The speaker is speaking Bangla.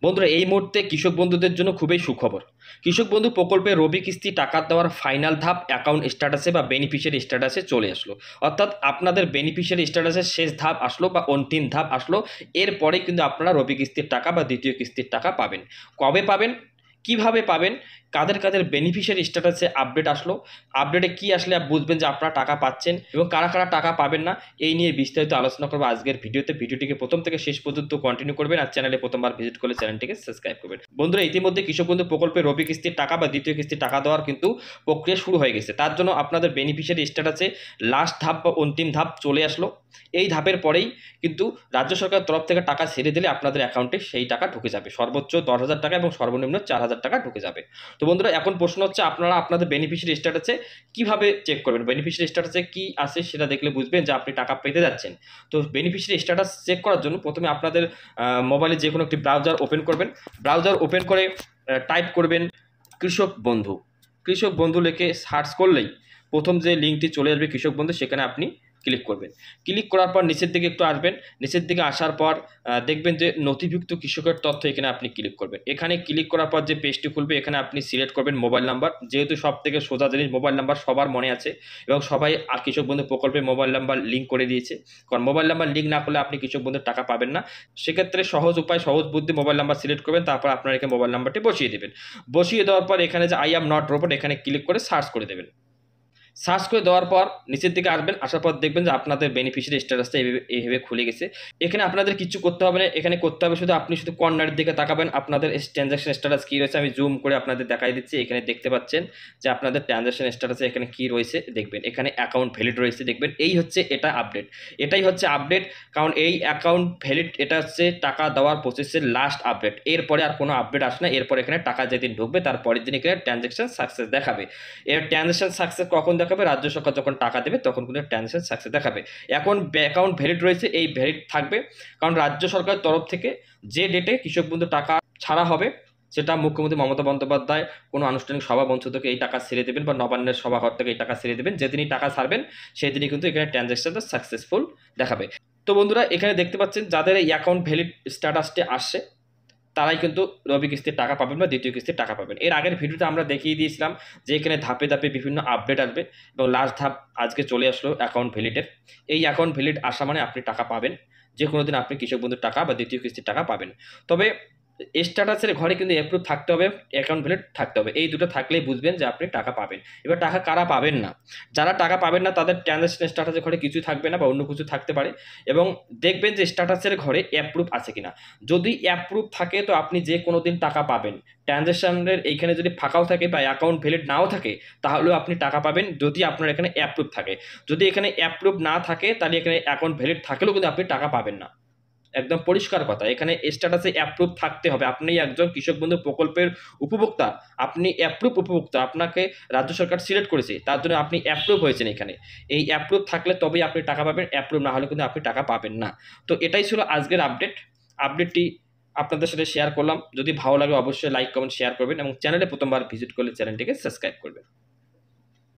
বন্ধুরা এই মুহূর্তে কৃষক বন্ধুদের জন্য খুবই সুখবর। কৃষক বন্ধু প্রকল্পে রবি কিস্তি টাকা দেওয়ার ফাইনাল ধাপ অ্যাকাউন্ট স্ট্যাটাসে বা বেনিফিশিয়ারি স্ট্যাটাসে চলে আসলো। অর্থাৎ আপনাদের বেনিফিশিয়ারি স্ট্যাটাসের শেষ ধাপ আসলো বা অন্তিম ধাপ আসলো। এরপরে কিন্তু আপনারা রবি কিস্তির টাকা বা দ্বিতীয় কিস্তির টাকা পাবেন। কবে পাবেন, কিভাবে পাবেন, কাদের কাদের বেনিফিশিয়ারি স্ট্যাটাসে আপডেট আসলো, আপডেটে কি আসলে বুঝবেন যে আপনারা টাকা পাচ্ছেন এবং কারা কারা টাকা পাবেন না, এই নিয়ে বিস্তারিত আলোচনা করবো আজকের ভিডিওতে। ভিডিওটিকে প্রথম থেকে শেষ পর্যন্ত কন্টিনিউ করবেন আর চ্যানেলে প্রথমবার ভিজিট করলে চ্যানেলটিকে সাবস্ক্রাইব করবেন। বন্ধুরা ইতিমধ্যে কৃষক বন্ধু প্রকল্পে রবি কিস্তির টাকা বা দ্বিতীয় কিস্তির টাকা দেওয়ার কিন্তু প্রক্রিয়া শুরু হয়ে গেছে। তার জন্য আপনাদের বেনিফিশিয়ারি স্ট্যাটাসে লাস্ট ধাপ বা অন্তিম ধাপ চলে আসলো। এই ধাপের পরেই কিন্তু রাজ্য সরকারের তরফ থেকে টাকা ছেড়ে দিলে আপনাদের অ্যাকাউন্টে সেই টাকা ঢুকে যাবে। সর্বোচ্চ 10,000 টাকা এবং সর্বনিম্ন 4,000 টাকা ঢুকে যাবে। তো বন্ধুরা এখন প্রশ্ন হচ্ছে আপনারা আপনাদের বেনিফিশিয়ারি স্ট্যাটাসে কিভাবে চেক করবেন, বেনিফিশিয়ারি স্ট্যাটাসে কি আছে সেটা দেখলে বুঝবেন যে আপনি টাকা পেতে যাচ্ছেন। তো বেনিফিশিয়ারি স্ট্যাটাস চেক করার জন্য প্রথমে আপনাদের মোবাইলে যে কোনো একটি ব্রাউজার ওপেন করবেন। ব্রাউজার ওপেন করে টাইপ করবেন কৃষক বন্ধু। কৃষক বন্ধু লিখে সার্চ করলেই প্রথম যে লিঙ্কটি চলে আসবে কৃষক বন্ধু, সেখানে আপনি ক্লিক করবেন। ক্লিক করার পর নিচের দিকে একটু আসবেন। নিচের দিকে আসার পর দেখবেন যে নথিভুক্ত কৃষকের তথ্য, এখানে আপনি ক্লিক করবেন। এখানে ক্লিক করার পর যে পেজটি খুলবে এখানে আপনি সিলেক্ট করবেন মোবাইল নাম্বার। যেহেতু সব থেকে সোজা জিনিস মোবাইল নাম্বার সবার মনে আছে এবং সবাই কৃষক বন্ধু প্রকল্পে মোবাইল নাম্বার লিঙ্ক করে দিয়েছে। কারণ মোবাইল নাম্বার লিঙ্ক না করলে আপনি কৃষক বন্ধুর টাকা পাবেন না। সেক্ষেত্রে সহজ উপায়, সহজ বুদ্ধি, মোবাইল নাম্বার সিলেক্ট করবেন, তারপর আপনার এখানে মোবাইল নাম্বারটি বসিয়ে দেবেন। বসিয়ে দেওয়ার পর এখানে যে আই অ্যাম নট রোবট এখানে ক্লিক করে সার্চ করে দেবেন। সার্চ করে দেওয়ার পর নিচের দিকে আসবেন। আসার পর দেখবেন যে আপনাদের বেনিফিশিয়ারি স্ট্যাটাসটা এইভাবে খুলে গেছে। এখানে আপনাদের কিছু করতে হবে না। এখানে করতে হবে শুধু আপনি শুধু কর্নারের দিকে তাকাবেন, আপনাদের ট্রানজাকশন স্ট্যাটাস কী রয়েছে আমি জুম করে আপনাদের দেখাই দিচ্ছি। এখানে দেখতে পাচ্ছেন যে আপনাদের ট্রানজাকশন স্ট্যাটাসে এখানে কী রয়েছে দেখবেন। এখানে অ্যাকাউন্ট ভ্যালিড রয়েছে দেখবেন। এই হচ্ছে এটা আপডেট, এটাই হচ্ছে আপডেট। কারণ এই অ্যাকাউন্ট ভ্যালিড এটা হচ্ছে টাকা দেওয়ার প্রসেসের লাস্ট আপডেট। এরপরে আর কোনো আপডেট আসে না। এরপর এখানে টাকা যেদিন ঢুকবে তার পরের দিন এখানে ট্রানজাকশন সাকসেস দেখাবে। এর ট্রানজাকশন সাকসেস কখন দেখাবে? রাজ্য সরকার যখন টাকা দেবে তখন কিন্তু ট্রানজাকশন সাকসেস দেখাবে। এখন অ্যাকাউন্ট ভ্যালিড রয়েছে, এই ভ্যালিড থাকবে। কারণ রাজ্য সরকারের তরফ থেকে যে ডেটে কৃষক বন্ধু টাকা ছাড়া হবে সেটা মুখ্যমন্ত্রী মমতা বন্দ্যোপাধ্যায় কোনো আনুষ্ঠানিক সভা মঞ্চ থেকে এই টাকা ছেড়ে দেবেন বা নবান্নের সভাঘর থেকে এই টাকা ছেড়ে দেবেন। যেদিনই টাকা ছাড়বেন সেই দিনই কিন্তু এখানে ট্রানজাকশনটা সাকসেসফুল দেখাবে। তো বন্ধুরা এখানে দেখতে পাচ্ছেন যাদের এই অ্যাকাউন্ট ভ্যালিড স্ট্যাটাসটি আসছে তারাই কিন্তু রবি কিস্তির টাকা পাবেন বা দ্বিতীয় কিস্তির টাকা পাবেন। এর আগের ভিডিওতে আমরা দেখিয়ে দিয়েছিলাম যে এখানে ধাপে ধাপে বিভিন্ন আপডেট আসবে এবং লাস্ট ধাপ আজকে চলে আসলো অ্যাকাউন্ট ভ্যালিডের। এই অ্যাকাউন্ট ভ্যালিড আসা মানে আপনি টাকা পাবেন, যে কোনো দিন আপনি কৃষক বন্ধুর টাকা বা দ্বিতীয় কিস্তির টাকা পাবেন। তবে স্ট্যাটাসের ঘরে কিন্তু অ্যাপ্রুভ থাকতে হবে, অ্যাকাউন্ট ভ্যালিড থাকতে হবে। এই দুটো থাকলেই বুঝবেন যে আপনি টাকা পাবেন। এবার টাকা কারা পাবেন না, যারা টাকা পাবেন না তাদের ট্রানজাকশন স্ট্যাটাসের ঘরে কিছুই থাকবে না বা অন্য কিছু থাকতে পারে। এবং দেখবেন যে স্ট্যাটাসের ঘরে অ্যাপ্রুভ আছে কিনা। যদি অ্যাপ্রুভ থাকে তো আপনি যে কোনো দিন টাকা পাবেন। ট্রানজাকশনের এইখানে যদি ফাঁকাও থাকে বা অ্যাকাউন্ট ভ্যালিড নাও থাকে তাহলেও আপনি টাকা পাবেন যদি আপনার এখানে অ্যাপ্রুভ থাকে। যদি এখানে অ্যাপ্রুভ না থাকে তাহলে এখানে অ্যাকাউন্ট ভ্যালিড থাকলেও কিন্তু আপনি টাকা পাবেন না। একদম পরিষ্কার কথা, এখানে স্ট্যাটাসে অ্যাপ্রুভ থাকতে হবে। আপনি একজন কৃষক বন্ধু প্রকল্পের উপভোক্তা, আপনি অ্যাপ্রুভ উপভোক্তা, আপনাকে রাজ্য সরকার সিলেক্ট করেছে, তার জন্য আপনি অ্যাপ্রুভ হয়েছেন। এখানে এই অ্যাপ্রুভ থাকলে তবেই আপনি টাকা পাবেন, অ্যাপ্রুভ না হলে কিন্তু আপনি টাকা পাবেন না। তো এটাই ছিল আজকের আপডেটটি আপনাদের সাথে শেয়ার করলাম। যদি ভালো লাগে অবশ্যই লাইক কমেন্ট শেয়ার করবেন এবং চ্যানেলে প্রথমবার ভিজিট করলে চ্যানেলটিকে সাবস্ক্রাইব করবেন।